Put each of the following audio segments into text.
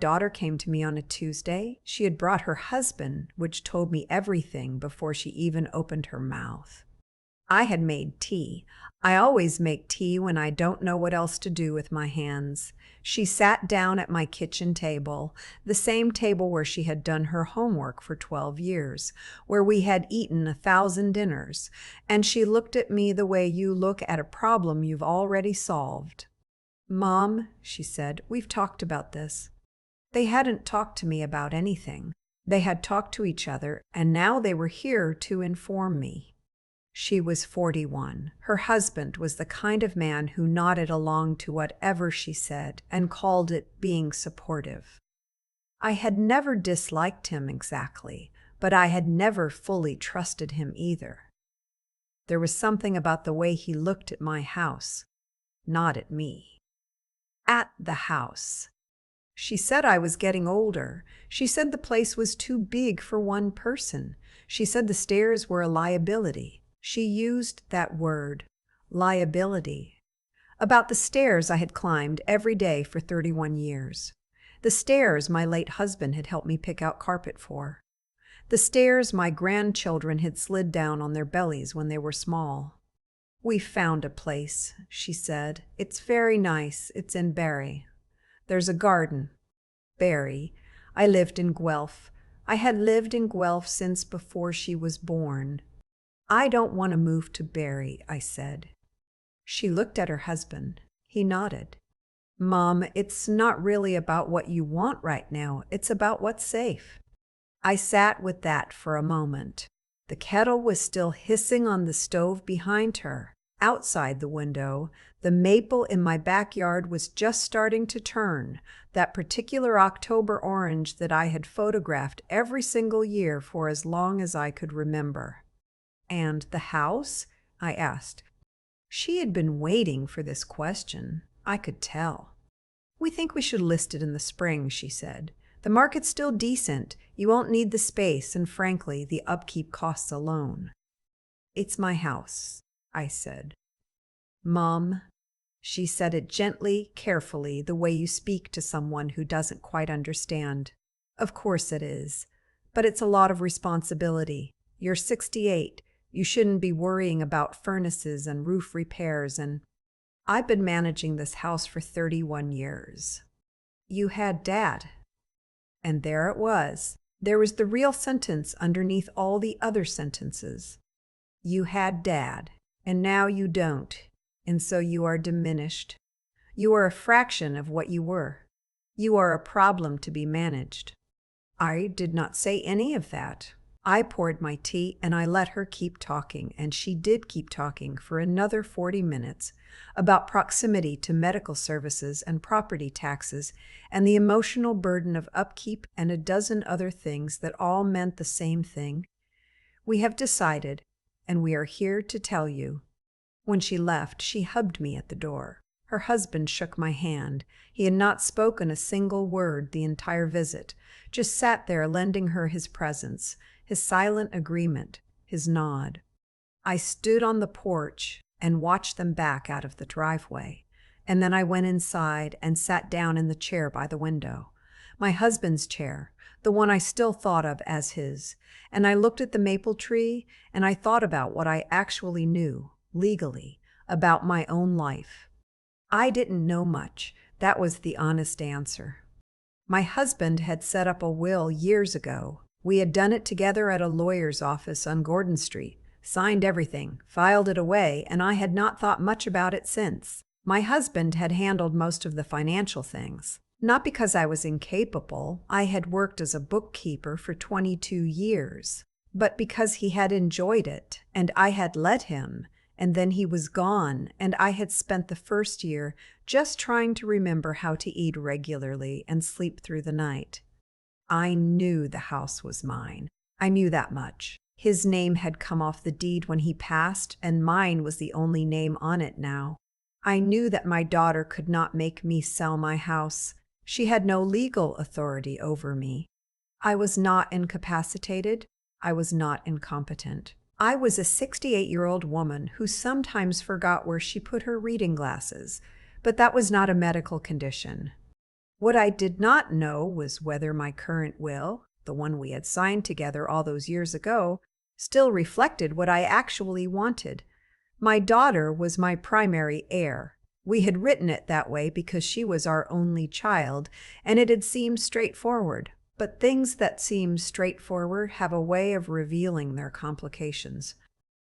Daughter came to me on a Tuesday. She had brought her husband, which told me everything before she even opened her mouth. I had made tea. I always make tea when I don't know what else to do with my hands. She sat down at my kitchen table, the same table where she had done her homework for 12 years, where we had eaten 1,000 dinners, and she looked at me the way you look at a problem you've already solved. "Mom," she said, "we've talked about this." They hadn't talked to me about anything. They had talked to each other, and now they were here to inform me. She was 41. Her husband was the kind of man who nodded along to whatever she said and called it being supportive. I had never disliked him exactly, but I had never fully trusted him either. There was something about the way he looked at my house, not at me. At the house. She said I was getting older. She said the place was too big for one person. She said the stairs were a liability. She used that word, liability. About the stairs I had climbed every day for 31 years. The stairs my late husband had helped me pick out carpet for. The stairs my grandchildren had slid down on their bellies when they were small. "We found a place," she said. "It's very nice. It's in Barrie. There's a garden." Barrie. I lived in Guelph. I had lived in Guelph since before she was born. "I don't want to move to Barrie," I said. She looked at her husband. He nodded. "Mom, it's not really about what you want right now. It's about what's safe." I sat with that for a moment. The kettle was still hissing on the stove behind her. Outside the window, the maple in my backyard was just starting to turn, that particular October orange that I had photographed every single year for as long as I could remember. "And the house?" I asked. She had been waiting for this question. I could tell. "We think we should list it in the spring," she said. "The market's still decent. You won't need the space, and frankly, the upkeep costs alone." "It's my house," I said. "Mom," she said it gently, carefully, the way you speak to someone who doesn't quite understand. "Of course it is. But it's a lot of responsibility. You're 68. You shouldn't be worrying about furnaces and roof repairs, and I've been managing this house for 31 years. You had Dad." And there it was. There was the real sentence underneath all the other sentences. You had Dad, and now you don't, and so you are diminished. You are a fraction of what you were. You are a problem to be managed. I did not say any of that. I poured my tea and I let her keep talking, and she did keep talking for another 40 minutes about proximity to medical services and property taxes and the emotional burden of upkeep and a dozen other things that all meant the same thing. "We have decided, and we are here to tell you." When she left, she hugged me at the door. Her husband shook my hand. He had not spoken a single word the entire visit, just sat there lending her his presence, his silent agreement, his nod. I stood on the porch and watched them back out of the driveway, and then I went inside and sat down in the chair by the window, my husband's chair, the one I still thought of as his, and I looked at the maple tree and I thought about what I actually knew, legally, about my own life. I didn't know much. That was the honest answer. My husband had set up a will years ago. We had done it together at a lawyer's office on Gordon Street, signed everything, filed it away, and I had not thought much about it since. My husband had handled most of the financial things. Not because I was incapable. I had worked as a bookkeeper for 22 years, but because he had enjoyed it, and I had let him, and then he was gone, and I had spent the first year just trying to remember how to eat regularly and sleep through the night. I knew the house was mine. I knew that much. His name had come off the deed when he passed, and mine was the only name on it now. I knew that my daughter could not make me sell my house. She had no legal authority over me. I was not incapacitated. I was not incompetent. I was a 68-year-old woman who sometimes forgot where she put her reading glasses, but that was not a medical condition. What I did not know was whether my current will, the one we had signed together all those years ago, still reflected what I actually wanted. My daughter was my primary heir. We had written it that way because she was our only child, and it had seemed straightforward. But things that seem straightforward have a way of revealing their complications.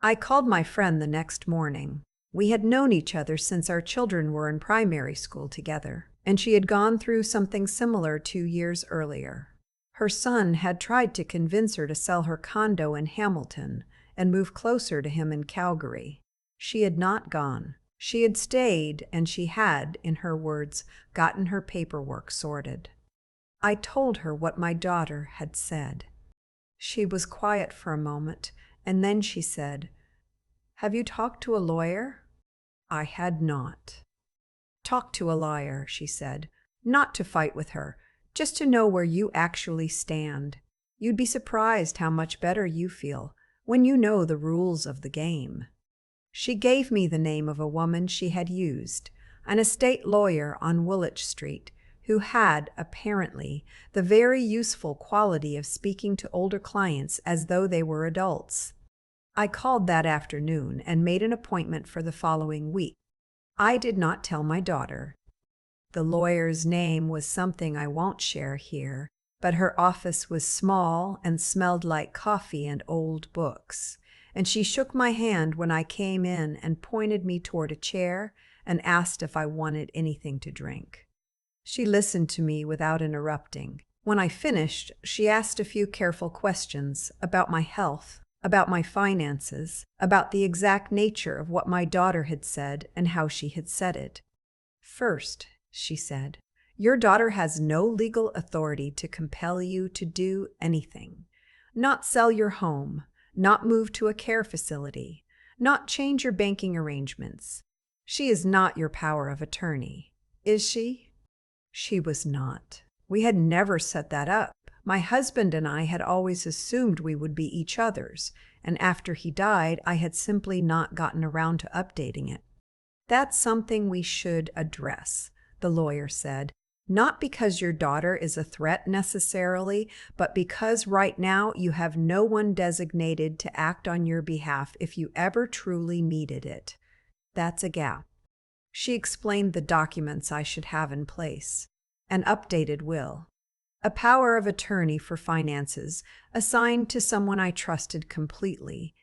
I called my friend the next morning. We had known each other since our children were in primary school together, and she had gone through something similar 2 years earlier. Her son had tried to convince her to sell her condo in Hamilton and move closer to him in Calgary. She had not gone. She had stayed, and she had, in her words, gotten her paperwork sorted. I told her what my daughter had said. She was quiet for a moment, and then she said, "Have you talked to a lawyer?" I had not. "Talk to a lawyer," she said, "not to fight with her, just to know where you actually stand. You'd be surprised how much better you feel when you know the rules of the game." She gave me the name of a woman she had used, an estate lawyer on Woolwich Street, who had, apparently, the very useful quality of speaking to older clients as though they were adults. I called that afternoon and made an appointment for the following week. I did not tell my daughter. The lawyer's name was something I won't share here, but her office was small and smelled like coffee and old books, and she shook my hand when I came in and pointed me toward a chair and asked if I wanted anything to drink. She listened to me without interrupting. When I finished, she asked a few careful questions about my health, about my finances, about the exact nature of what my daughter had said and how she had said it. "First," she said, "your daughter has no legal authority to compel you to do anything. Not sell your home, not move to a care facility, not change your banking arrangements. She is not your power of attorney, is she?" She was not. We had never set that up. My husband and I had always assumed we would be each other's, and after he died, I had simply not gotten around to updating it. "That's something we should address," the lawyer said, "not because your daughter is a threat necessarily, but because right now you have no one designated to act on your behalf if you ever truly needed it. That's a gap." She explained the documents I should have in place: an updated will, a power of attorney for finances assigned to someone I trusted completely,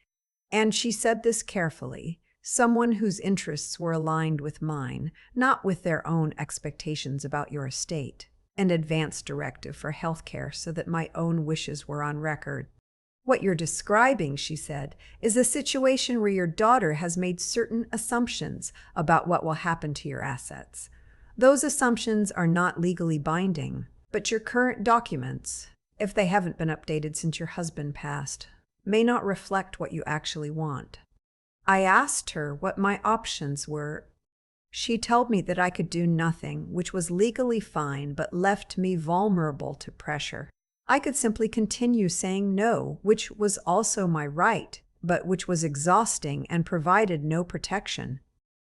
and she said this carefully, someone whose interests were aligned with mine, not with their own expectations about your estate, an advance directive for health care so that my own wishes were on record. "What you're describing," she said, "is a situation where your daughter has made certain assumptions about what will happen to your assets. Those assumptions are not legally binding, but your current documents, if they haven't been updated since your husband passed, may not reflect what you actually want." I asked her what my options were. She told me that I could do nothing, which was legally fine but left me vulnerable to pressure. I could simply continue saying no, which was also my right, but which was exhausting and provided no protection.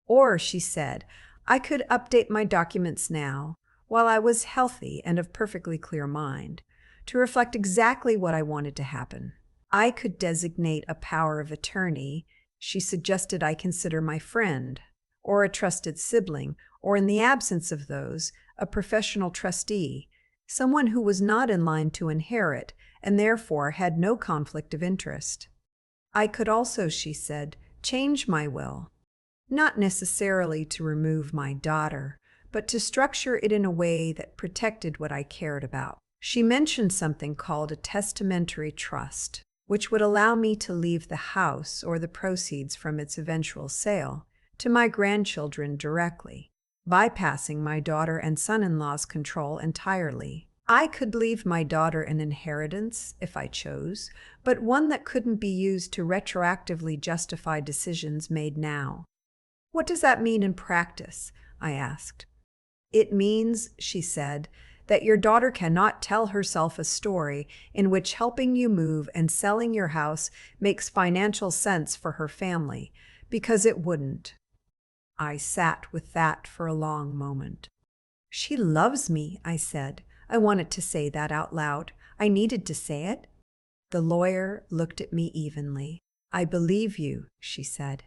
Or, she said, I could update my documents now, while I was healthy and of perfectly clear mind, to reflect exactly what I wanted to happen. I could designate a power of attorney. She suggested I consider my friend, or a trusted sibling, or in the absence of those, a professional trustee, someone who was not in line to inherit and therefore had no conflict of interest. I could also, she said, change my will, not necessarily to remove my daughter, but to structure it in a way that protected what I cared about. She mentioned something called a testamentary trust, which would allow me to leave the house or the proceeds from its eventual sale to my grandchildren directly, bypassing my daughter and son-in-law's control entirely. I could leave my daughter an inheritance if I chose, but one that couldn't be used to retroactively justify decisions made now. What does that mean in practice? I asked. It means, she said, that your daughter cannot tell herself a story in which helping you move and selling your house makes financial sense for her family, because it wouldn't. I sat with that for a long moment. She loves me, I said. I wanted to say that out loud. I needed to say it. The lawyer looked at me evenly. I believe you, she said.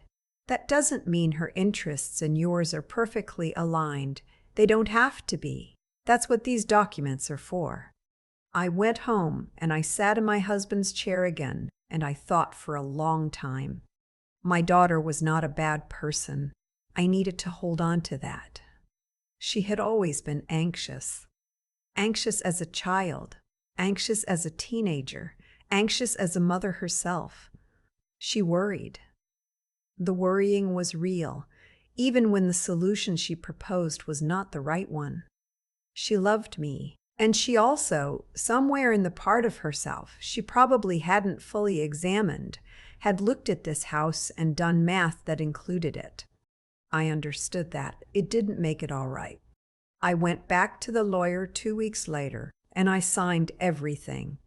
That doesn't mean her interests and yours are perfectly aligned. They don't have to be. That's what these documents are for. I went home and I sat in my husband's chair again, and I thought for a long time. My daughter was not a bad person. I needed to hold on to that. She had always been anxious. Anxious as a child, anxious as a teenager, anxious as a mother herself. She worried. The worrying was real, even when the solution she proposed was not the right one. She loved me, and she also, somewhere in the part of herself she probably hadn't fully examined, had looked at this house and done math that included it. I understood that. It didn't make it all right. I went back to the lawyer 2 weeks later, and I signed everything.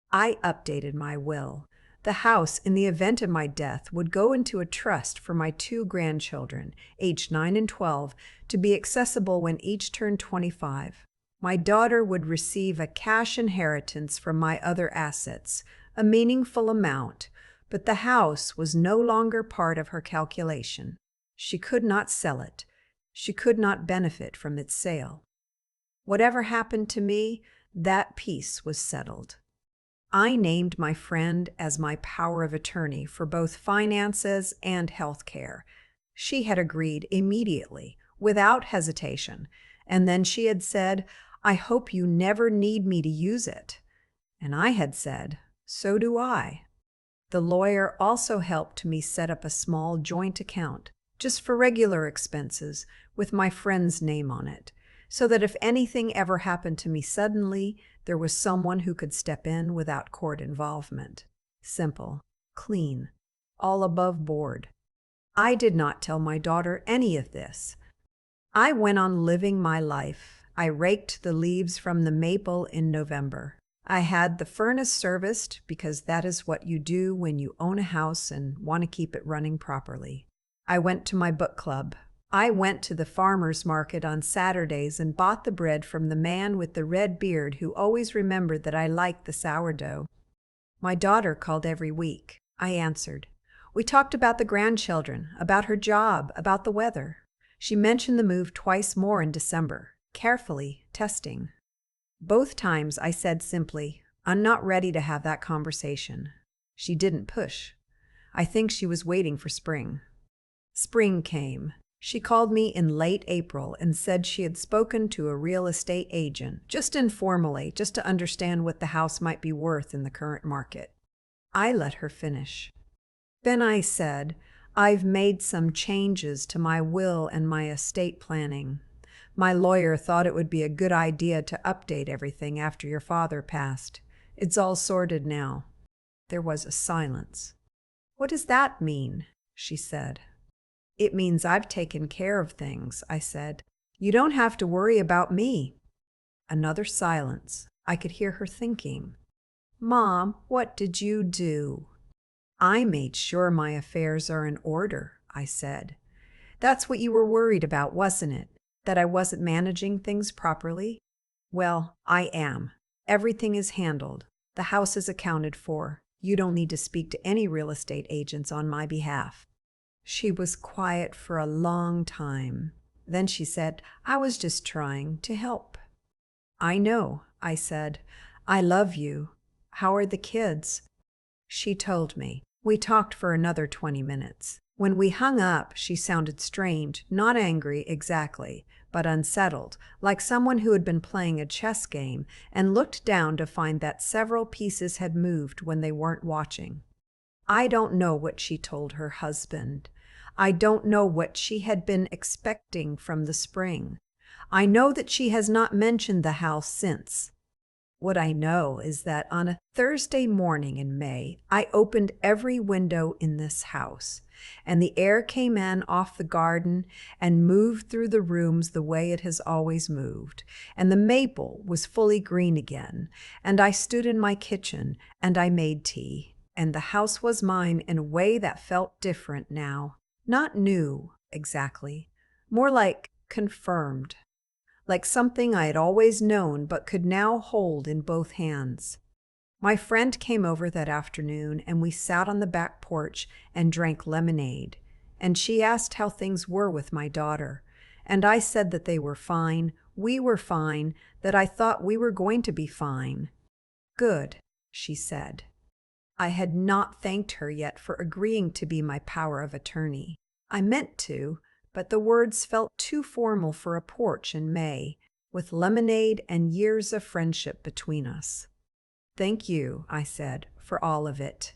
I updated my will. The house, in the event of my death, would go into a trust for my 2 grandchildren, aged 9 and 12, to be accessible when each turned 25. My daughter would receive a cash inheritance from my other assets, a meaningful amount, but the house was no longer part of her calculation. She could not sell it. She could not benefit from its sale. Whatever happened to me, that piece was settled. I named my friend as my power of attorney for both finances and health care. She had agreed immediately, without hesitation, and then she had said, "I hope you never need me to use it." And I had said, "So do I." The lawyer also helped me set up a small joint account, just for regular expenses, with my friend's name on it, so that if anything ever happened to me suddenly, there was someone who could step in without court involvement. Simple, clean, all above board. I did not tell my daughter any of this. I went on living my life. I raked the leaves from the maple in November. I had the furnace serviced because that is what you do when you own a house and want to keep it running properly. I went to my book club. I went to the farmer's market on Saturdays and bought the bread from the man with the red beard who always remembered that I liked the sourdough. My daughter called every week. I answered. We talked about the grandchildren, about her job, about the weather. She mentioned the move twice more in December, carefully testing. Both times I said simply, "I'm not ready to have that conversation." She didn't push. I think she was waiting for spring. Spring came. She called me in late April and said she had spoken to a real estate agent, just informally, just to understand what the house might be worth in the current market. I let her finish. Then I said, "I've made some changes to my will and my estate planning. My lawyer thought it would be a good idea to update everything after your father passed. It's all sorted now." There was a silence. "What does that mean?" she said. "It means I've taken care of things," I said. "You don't have to worry about me." Another silence. I could hear her thinking. "Mom, what did you do?" "I made sure my affairs are in order," I said. "That's what you were worried about, wasn't it? That I wasn't managing things properly? Well, I am. Everything is handled. The house is accounted for. You don't need to speak to any real estate agents on my behalf." She was quiet for a long time. Then she said, "I was just trying to help." "I know," I said. "I love you. How are the kids?" She told me. We talked for another 20 minutes. When we hung up, she sounded strange, not angry exactly, but unsettled, like someone who had been playing a chess game and looked down to find that several pieces had moved when they weren't watching. I don't know what she told her husband. I don't know what she had been expecting from the spring. I know that she has not mentioned the house since. What I know is that on a Thursday morning in May, I opened every window in this house, and the air came in off the garden and moved through the rooms the way it has always moved, and the maple was fully green again, and I stood in my kitchen, and I made tea, and the house was mine in a way that felt different now. Not new, exactly. More like confirmed. like something I had always known but could now hold in both hands. My friend came over that afternoon, and we sat on the back porch and drank lemonade, and she asked how things were with my daughter, and I said that they were fine, we were fine, that I thought we were going to be fine. Good, she said. I had not thanked her yet for agreeing to be my power of attorney. I meant to, but the words felt too formal for a porch in May, with lemonade and years of friendship between us. Thank you, I said, for all of it.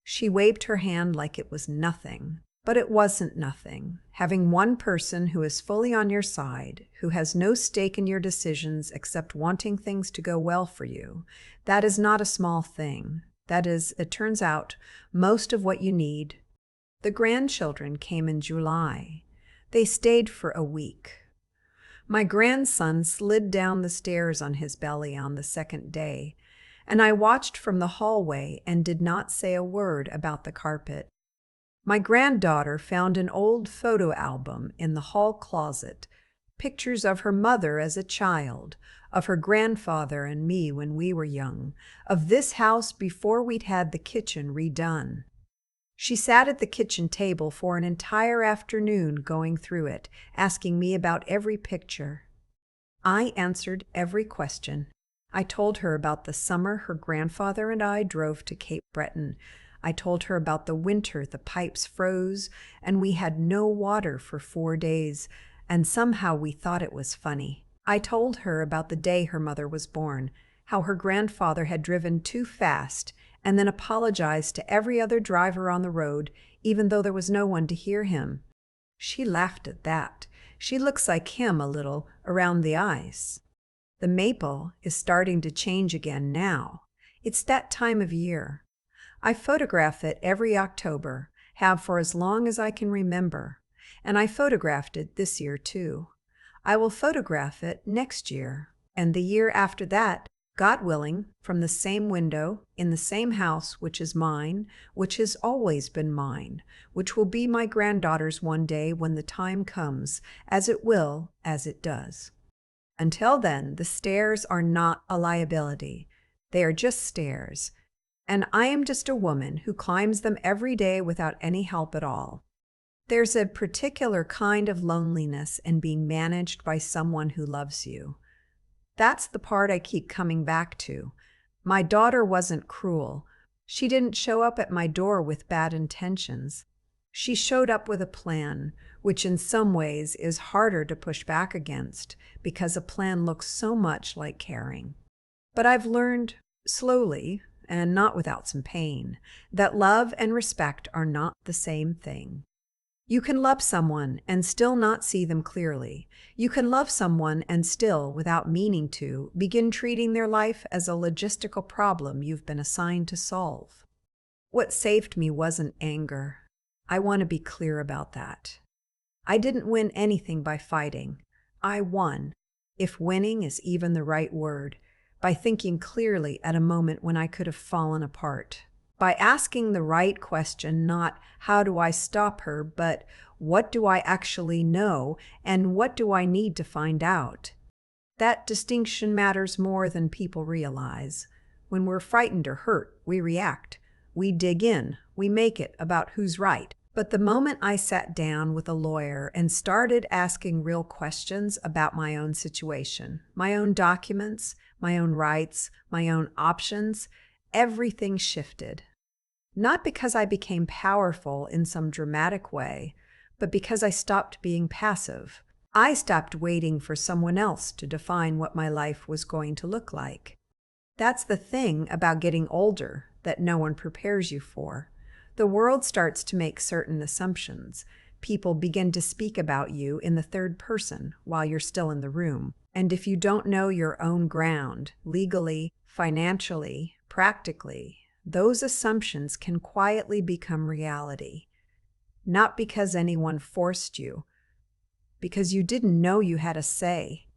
She waved her hand like it was nothing, but it wasn't nothing. Having one person who is fully on your side, who has no stake in your decisions except wanting things to go well for you, that is not a small thing. That is, it turns out, most of what you need. The grandchildren came in July. They stayed for a week. My grandson slid down the stairs on his belly on the second day, and I watched from the hallway and did not say a word about the carpet. My granddaughter found an old photo album in the hall closet, pictures of her mother as a child, of her grandfather and me when we were young, of this house before we'd had the kitchen redone. She sat at the kitchen table for an entire afternoon going through it, asking me about every picture. I answered every question. I told her about the summer her grandfather and I drove to Cape Breton. I told her about the winter the pipes froze and we had no water for 4 days, and somehow we thought it was funny. I told her about the day her mother was born, how her grandfather had driven too fast and then apologized to every other driver on the road, even though there was no one to hear him. She laughed at that. She looks like him a little around the eyes. The maple is starting to change again now. It's that time of year. I photograph it every October, have for as long as I can remember, and I photographed it this year too. I will photograph it next year, and the year after that, God willing, from the same window, in the same house which is mine, which has always been mine, which will be my granddaughter's one day when the time comes, as it will, as it does. Until then, the stairs are not a liability. They are just stairs, and I am just a woman who climbs them every day without any help at all. There's a particular kind of loneliness in being managed by someone who loves you. That's the part I keep coming back to. My daughter wasn't cruel. She didn't show up at my door with bad intentions. She showed up with a plan, which in some ways is harder to push back against because a plan looks so much like caring. But I've learned slowly, and not without some pain, that love and respect are not the same thing. You can love someone and still not see them clearly. You can love someone and still, without meaning to, begin treating their life as a logistical problem you've been assigned to solve. What saved me wasn't anger. I want to be clear about that. I didn't win anything by fighting. I won, if winning is even the right word, by thinking clearly at a moment when I could have fallen apart. By asking the right question, not how do I stop her, but what do I actually know and what do I need to find out? That distinction matters more than people realize. When we're frightened or hurt, we react. We dig in. We make it about who's right. But the moment I sat down with a lawyer and started asking real questions about my own situation, my own documents, my own rights, my own options, everything shifted. Not because I became powerful in some dramatic way, but because I stopped being passive. I stopped waiting for someone else to define what my life was going to look like. That's the thing about getting older that no one prepares you for. The world starts to make certain assumptions. People begin to speak about you in the third person while you're still in the room. And if you don't know your own ground, legally, financially, practically, those assumptions can quietly become reality. Not because anyone forced you, because you didn't know you had a say.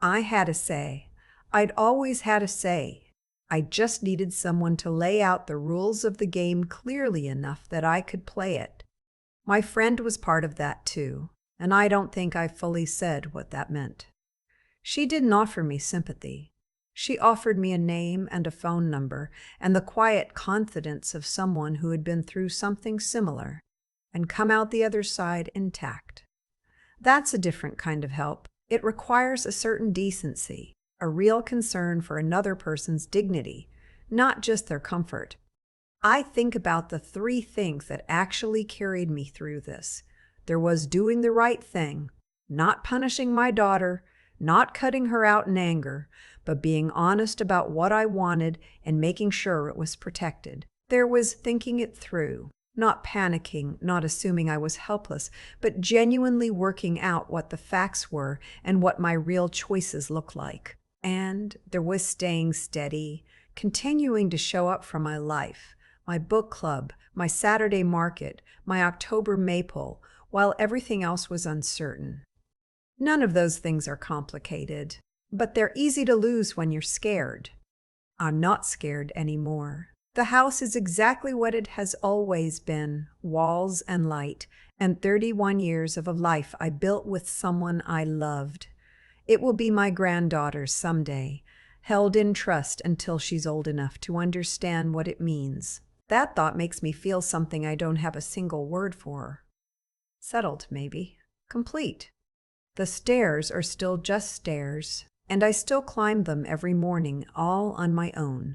I had a say. I'd always had a say. I just needed someone to lay out the rules of the game clearly enough that I could play it. My friend was part of that too, and I don't think I fully said what that meant. She didn't offer me sympathy. She offered me a name and a phone number and the quiet confidence of someone who had been through something similar and come out the other side intact. That's a different kind of help. It requires a certain decency, a real concern for another person's dignity, not just their comfort. I think about the three things that actually carried me through this. There was doing the right thing, not punishing my daughter, not cutting her out in anger, but being honest about what I wanted and making sure it was protected. There was thinking it through, not panicking, not assuming I was helpless, but genuinely working out what the facts were and what my real choices looked like. And there was staying steady, continuing to show up for my life, my book club, my Saturday market, my October maple, while everything else was uncertain. None of those things are complicated, but they're easy to lose when you're scared. I'm not scared anymore. The house is exactly what it has always been, walls and light, and 31 years of a life I built with someone I loved. It will be my granddaughter's someday, held in trust until she's old enough to understand what it means. That thought makes me feel something I don't have a single word for. Settled, maybe. Complete. The stairs are still just stairs, and I still climb them every morning all on my own.